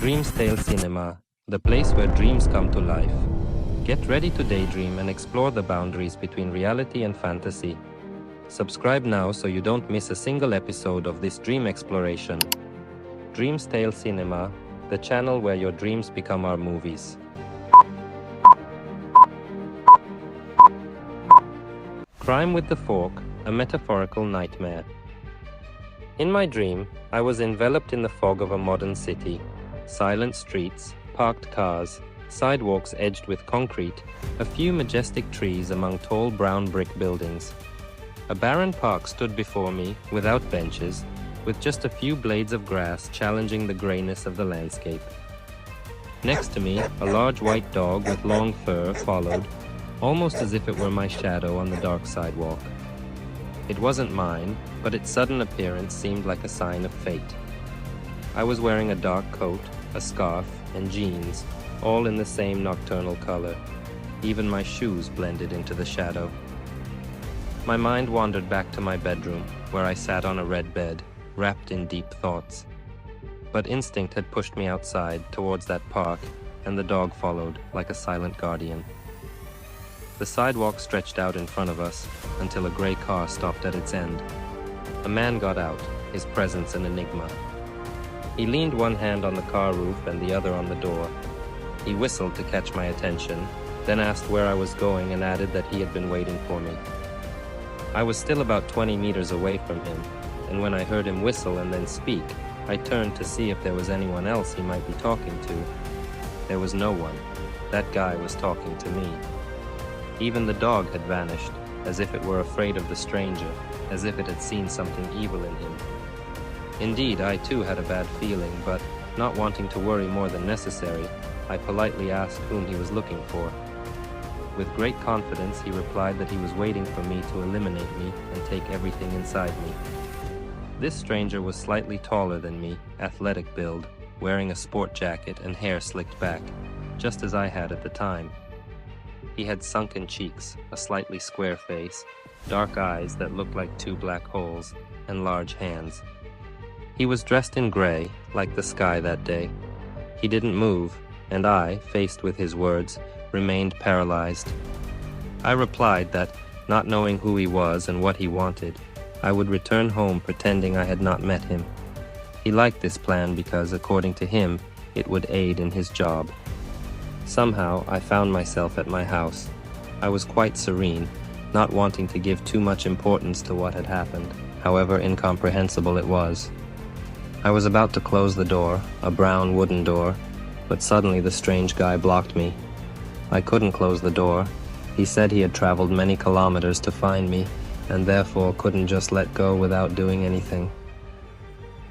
DreamsTaleCinema, the place where dreams come to life. Get ready to daydream and explore the boundaries between reality and fantasy. Subscribe now so you don't miss a single episode of this dream exploration. DreamsTaleCinema, the channel where your dreams become our movies. Crime with the Fork, a metaphorical nightmare. In my dream, I was enveloped in the fog of a modern city. Silent streets, parked cars, sidewalks edged with concrete, a few majestic trees among tall brown brick buildings. A barren park stood before me, without benches, with just a few blades of grass challenging the grayness of the landscape. Next to me, a large white dog with long fur followed, almost as if it were my shadow on the dark sidewalk. It wasn't mine, but its sudden appearance seemed like a sign of fate. I was wearing a dark coat, a scarf, and jeans, all in the same nocturnal color. Even my shoes blended into the shadow. My mind wandered back to my bedroom, where I sat on a red bed, wrapped in deep thoughts. But instinct had pushed me outside, towards that park, and the dog followed, like a silent guardian. The sidewalk stretched out in front of us, until a gray car stopped at its end. A man got out, his presence an enigma. He leaned one hand on the car roof and the other on the door. He whistled to catch my attention, then asked where I was going and added that he had been waiting for me. I was still about 20 meters away from him, and when I heard him whistle and then speak, I turned to see if there was anyone else he might be talking to. There was no one. That guy was talking to me. Even the dog had vanished, as if it were afraid of the stranger, as if it had seen something evil in him. Indeed, I too had a bad feeling, but, not wanting to worry more than necessary, I politely asked whom he was looking for. With great confidence, he replied that he was waiting for me to eliminate me and take everything inside me. This stranger was slightly taller than me, athletic build, wearing a sport jacket and hair slicked back, just as I had at the time. He had sunken cheeks, a slightly square face, dark eyes that looked like two black holes, and large hands. He was dressed in gray, like the sky that day. He didn't move, and I, faced with his words, remained paralyzed. I replied that, not knowing who he was and what he wanted, I would return home pretending I had not met him. He liked this plan because, according to him, it would aid in his job. Somehow, I found myself at my house. I was quite serene, not wanting to give too much importance to what had happened, however incomprehensible it was. I was about to close the door, a brown wooden door, but suddenly the strange guy blocked me. I couldn't close the door. He said he had traveled many kilometers to find me, and therefore couldn't just let go without doing anything.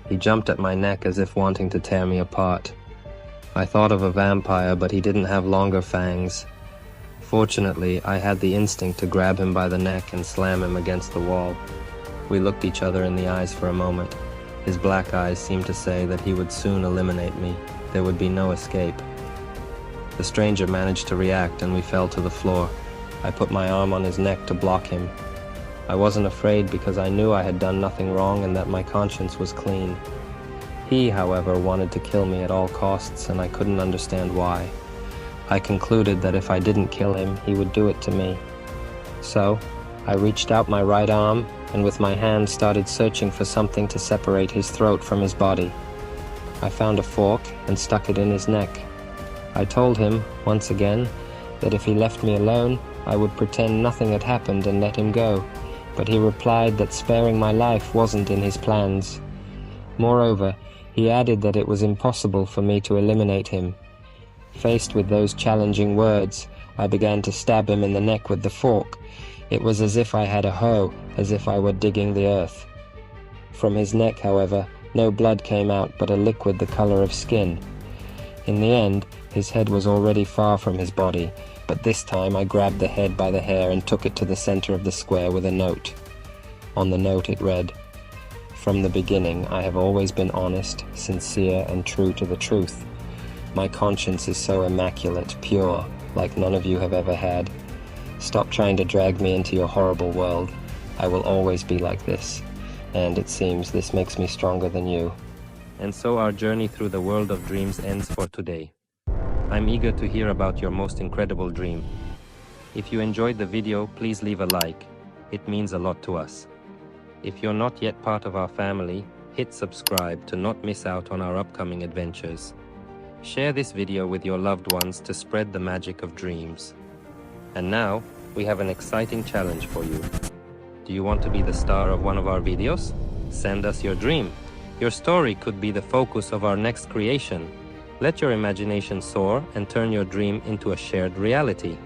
He jumped at my neck as if wanting to tear me apart. I thought of a vampire, but he didn't have longer fangs. Fortunately, I had the instinct to grab him by the neck and slam him against the wall. We looked each other in the eyes for a moment. His black eyes seemed to say that he would soon eliminate me. There would be no escape. The stranger managed to react and we fell to the floor. I put my arm on his neck to block him. I wasn't afraid because I knew I had done nothing wrong and that my conscience was clean. He, however, wanted to kill me at all costs and I couldn't understand why. I concluded that if I didn't kill him, he would do it to me. So, I reached out my right arm and with my hand started searching for something to separate his throat from his body. I found a fork and stuck it in his neck. I told him, once again, that if he left me alone, I would pretend nothing had happened and let him go, but he replied that sparing my life wasn't in his plans. Moreover, he added that it was impossible for me to eliminate him. Faced with those challenging words, I began to stab him in the neck with the fork. It was as if I had a hoe, as if I were digging the earth. From his neck, however, no blood came out but a liquid the color of skin. In the end, his head was already far from his body, but this time I grabbed the head by the hair and took it to the center of the square with a note. On the note it read, "From the beginning, I have always been honest, sincere, and true to the truth. My conscience is so immaculate, pure, like none of you have ever had. Stop trying to drag me into your horrible world. I will always be like this, and it seems this makes me stronger than you. And so our journey through the world of dreams ends for today. I'm eager to hear about your most incredible dream. If you enjoyed the video, please leave a like. It means a lot to us. If you're not yet part of our family, hit subscribe to not miss out on our upcoming adventures. Share this video with your loved ones to spread the magic of dreams. And now, we have an exciting challenge for you. Do you want to be the star of one of our videos? Send us your dream. Your story could be the focus of our next creation. Let your imagination soar and turn your dream into a shared reality.